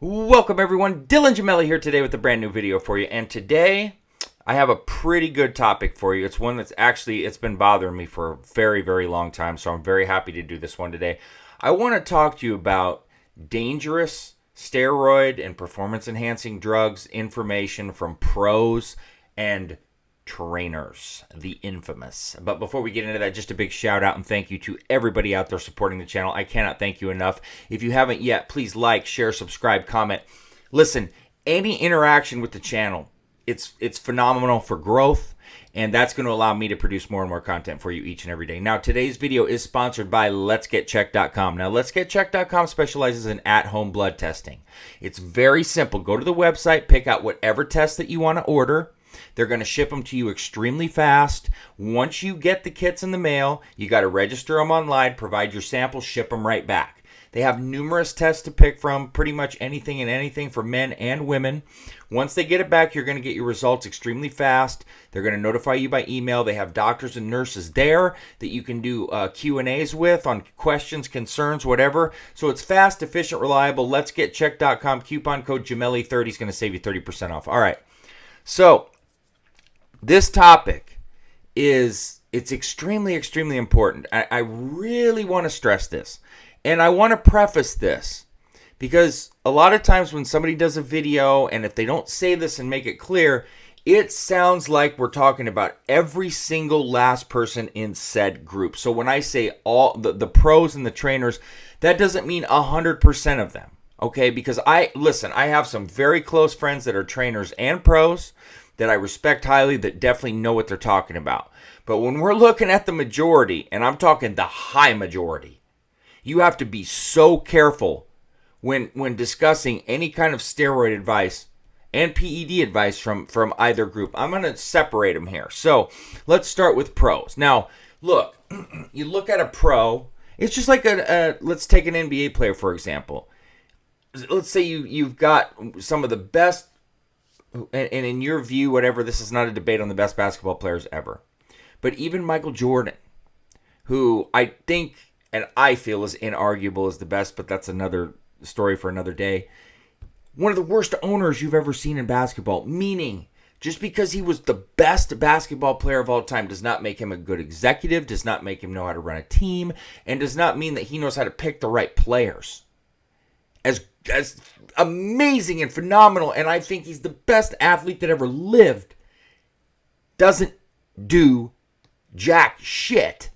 Welcome everyone, Dylan Gemelli here today with a brand new video for you, and today I have a pretty good topic for you. It's one that's it's been bothering me for a very, very long time, so I'm very happy to do this one today. I want to talk to you about dangerous steroid and performance enhancing drugs, information from pros and trainers, the infamous. But before we get into that, just a big shout out and thank you to everybody out there supporting the channel. I cannot thank you enough. If you haven't yet, please like, share, subscribe, comment. Listen, any interaction with the channel, it's phenomenal for growth, and that's going to allow me to produce more and more content for you each and every day. Now, today's video is sponsored by letsgetchecked.com. Now, letsgetchecked.com specializes in at-home blood testing. It's very simple. Go to the website, pick out whatever test that you want to order. They're going to ship them to you extremely fast. Once you get the kits in the mail, you got to register them online, provide your sample, ship them right back. They have numerous tests to pick from, pretty much anything and anything for men and women. Once they get it back, you're going to get your results extremely fast. They're going to notify you by email. They have doctors and nurses there that you can do Q&As with on questions, concerns, whatever. So it's fast, efficient, reliable. Letsgetchecked.com. Coupon code Gemelli30 is going to save you 30% off. All right. So this topic it's extremely, extremely important. I really want to stress this. And I want to preface this because a lot of times when somebody does a video, and if they don't say this and make it clear, it sounds like we're talking about every single last person in said group. So when I say all the pros and the trainers, that doesn't mean 100% of them. Okay? Because I have some very close friends that are trainers and pros that I respect highly, that definitely know what they're talking about. But when we're looking at the majority, and I'm talking the high majority, you have to be so careful when discussing any kind of steroid advice and PED advice from either group. I'm going to separate them here. So let's start with pros. Now, look, you look at a pro, it's just like let's take an NBA player, for example. Let's say you've got some of the best, and in your view, whatever, this is not a debate on the best basketball players ever. But even Michael Jordan, who I think and I feel is inarguable as the best, but that's another story for another day. One of the worst owners you've ever seen in basketball, meaning just because he was the best basketball player of all time does not make him a good executive, does not make him know how to run a team, and does not mean that he knows how to pick the right players. As amazing and phenomenal, and I think he's the best athlete that ever lived, doesn't do jack shit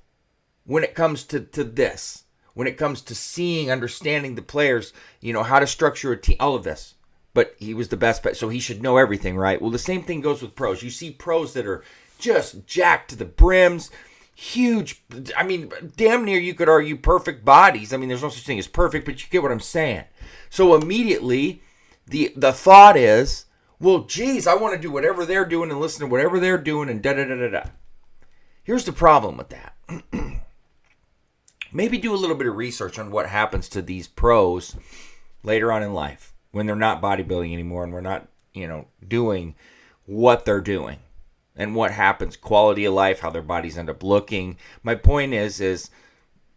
when it comes to this. When it comes to seeing, understanding the players, how to structure a team, all of this. But he was the best, so he should know everything, right? Well, the same thing goes with pros. You see pros that are just jacked to the brims, huge, damn near you could argue perfect bodies. There's no such thing as perfect, but you get what I'm saying. So immediately, the thought is, well, geez, I want to do whatever they're doing and listen to whatever they're doing and da-da-da-da-da. Here's the problem with that. Maybe do a little bit of research on what happens to these pros later on in life when they're not bodybuilding anymore and we're not, doing what they're doing and what happens, quality of life, how their bodies end up looking. My point is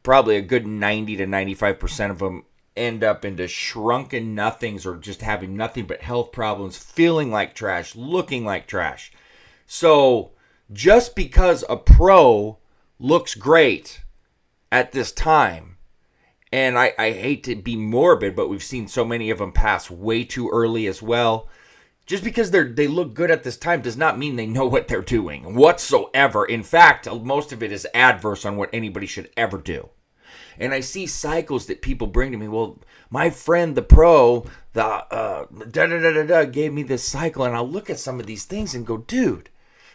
probably a good 90 to 95% of them end up into shrunken nothings or just having nothing but health problems, feeling like trash, looking like trash. So just because a pro looks great at this time, and I hate to be morbid, but we've seen so many of them pass way too early as well. Just because they look good at this time does not mean they know what they're doing whatsoever. In fact, most of it is adverse on what anybody should ever do. And I see cycles that people bring to me. Well, my friend, the pro, gave me this cycle, and I'll look at some of these things and go, dude,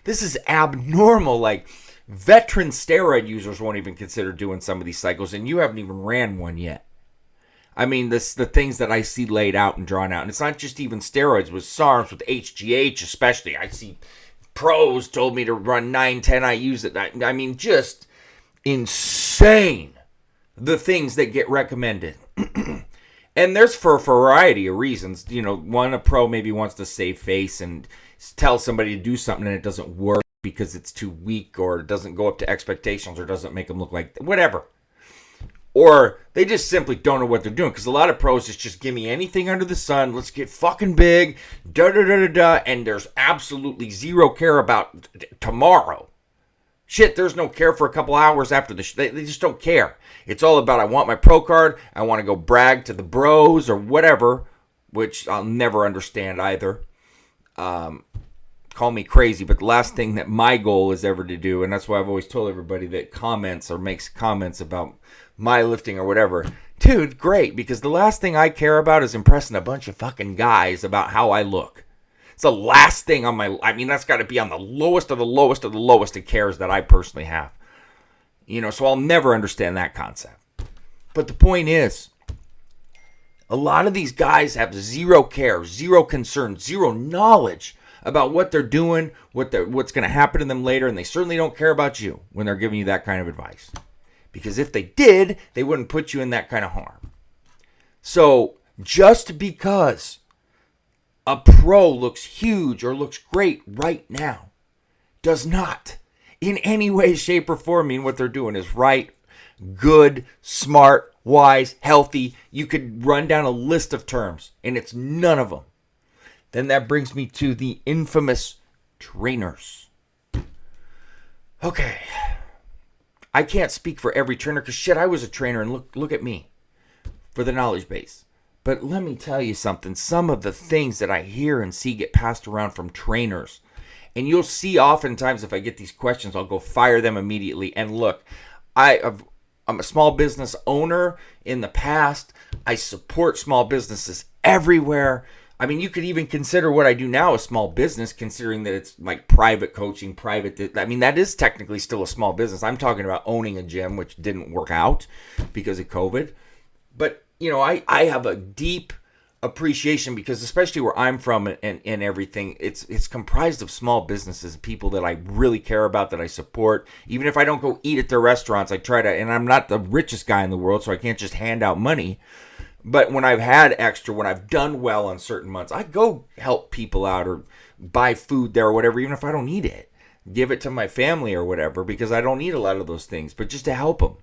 this is abnormal. Like, veteran steroid users won't even consider doing some of these cycles, and you haven't even ran one yet. The things that I see laid out and drawn out. And it's not just even steroids, with SARMs, with HGH especially. I see pros told me to run 9-10. I use it. Just insane the things that get recommended. And there's for a variety of reasons. A pro maybe wants to save face and tell somebody to do something and it doesn't work because it's too weak or it doesn't go up to expectations or doesn't make them look like whatever. or they just simply don't know what they're doing. Because a lot of pros just give me anything under the sun. Let's get fucking big, and there's absolutely zero care about tomorrow. Shit, there's no care for a couple hours after they just don't care. It's all about, I want my pro card, I want to go brag to the bros or whatever, which I'll never understand either. Call me crazy, but the last thing that my goal is ever to do, and that's why I've always told everybody that comments or makes comments about my lifting or whatever, dude, great, because the last thing I care about is impressing a bunch of fucking guys about how I look. It's the last thing on that's got to be on the lowest of the lowest of the lowest of cares that I personally have. So I'll never understand that concept. But the point is, a lot of these guys have zero care, zero concern, zero knowledge about what they're doing, what's going to happen to them later, and they certainly don't care about you when they're giving you that kind of advice. Because if they did, they wouldn't put you in that kind of harm. So just because a pro looks huge or looks great right now does not in any way, shape, or form mean what they're doing is right, good, smart, wise, healthy. You could run down a list of terms, and it's none of them. Then that brings me to the infamous trainers. Okay. I can't speak for every trainer, because shit, I was a trainer, and look at me for the knowledge base. But let me tell you something. Some of the things that I hear and see get passed around from trainers, and you'll see oftentimes if I get these questions, I'll go fire them immediately. And look, I'm a small business owner in the past. I support small businesses everywhere. I mean, you could even consider what I do now a small business, considering that it's like private coaching, that is technically still a small business. I'm talking about owning a gym, which didn't work out because of COVID. But, I have a deep appreciation, because especially where I'm from and everything, it's comprised of small businesses, people that I really care about, that I support. Even if I don't go eat at their restaurants, I try to, and I'm not the richest guy in the world, so I can't just hand out money. But when I've had extra, when I've done well on certain months, I go help people out or buy food there or whatever, even if I don't need it. Give it to my family or whatever, because I don't need a lot of those things, but just to help them.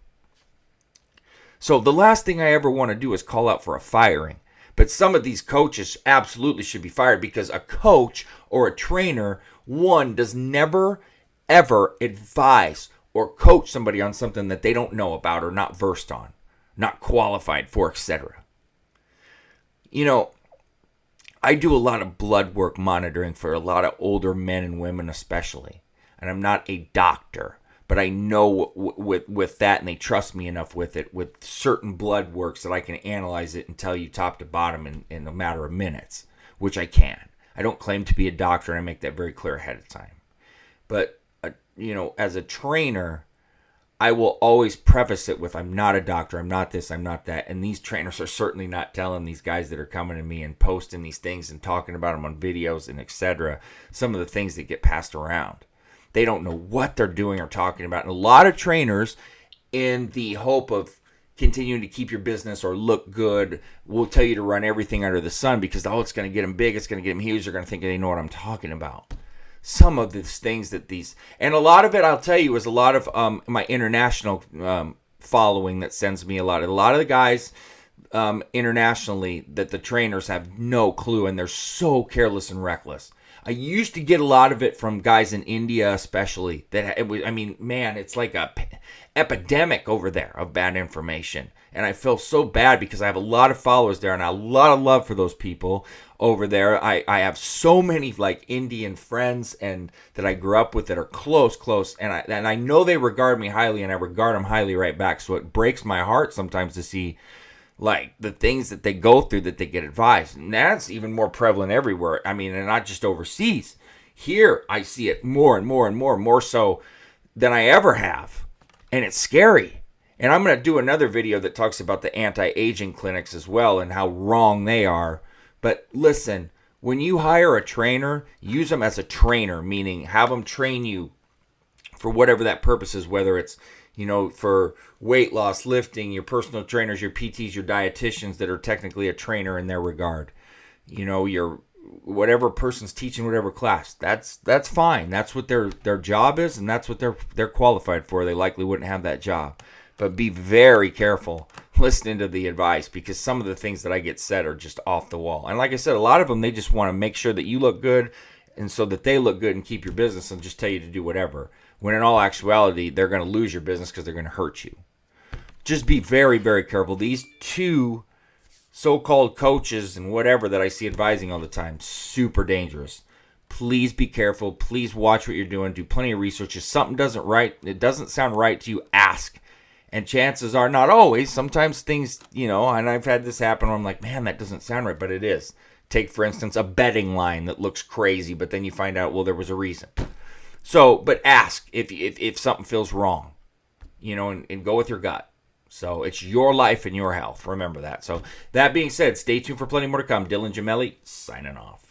So the last thing I ever want to do is call out for a firing. But some of these coaches absolutely should be fired, because a coach or a trainer, one, does never, ever advise or coach somebody on something that they don't know about or not versed on, not qualified for, etc. I do a lot of blood work monitoring for a lot of older men and women especially. And I'm not a doctor, but I know with that, and they trust me enough with it, with certain blood works, that I can analyze it and tell you top to bottom in a matter of minutes, which I can. I don't claim to be a doctor, and I make that very clear ahead of time. But, as a trainer, I will always preface it with, I'm not a doctor, I'm not this, I'm not that. And these trainers are certainly not telling these guys that are coming to me and posting these things and talking about them on videos and etc. some of the things that get passed around. They don't know what they're doing or talking about. And a lot of trainers, in the hope of continuing to keep your business or look good, will tell you to run everything under the sun, because, it's going to get them big, it's going to get them huge, they're going to think they know what I'm talking about. Some of these things and a lot of it, I'll tell you, is a lot of my international following that sends me a lot of the guys internationally, that the trainers have no clue, and they're so careless and reckless. I used to get a lot of it from guys in India, especially. It's like a epidemic over there of bad information. And I feel so bad, because I have a lot of followers there and a lot of love for those people over there. I have so many Indian friends and that I grew up with that are close, and I know they regard me highly, and I regard them highly right back. So it breaks my heart sometimes to see the things that they go through, that they get advised. And that's even more prevalent everywhere. And not just overseas. Here, I see it more and more so than I ever have. And it's scary. And I'm going to do another video that talks about the anti-aging clinics as well, and how wrong they are. But listen, when you hire a trainer, use them as a trainer, meaning have them train you for whatever that purpose is, whether it's for weight loss, lifting, your personal trainers, your PTs, your dietitians that are technically a trainer in their regard. Your whatever person's teaching whatever class. That's fine. That's what their job is, and that's what they're qualified for. They likely wouldn't have that job. But be very careful listening to the advice, because some of the things that I get said are just off the wall. And like I said, a lot of them, they just want to make sure that you look good, and so that they look good and keep your business, and just tell you to do whatever. When in all actuality, they're going to lose your business because they're going to hurt you. Just be very, very careful. These two so-called coaches and whatever that I see advising all the time, super dangerous. Please be careful. Please watch what you're doing. Do plenty of research. If something it doesn't sound right to you, ask. And chances are, not always, sometimes things, and I've had this happen where I'm like, man, that doesn't sound right, but it is. Take, for instance, a betting line that looks crazy, but then you find out, well, there was a reason. So, but ask if something feels wrong, and go with your gut. So it's your life and your health. Remember that. So that being said, stay tuned for plenty more to come. Dylan Gemelli, signing off.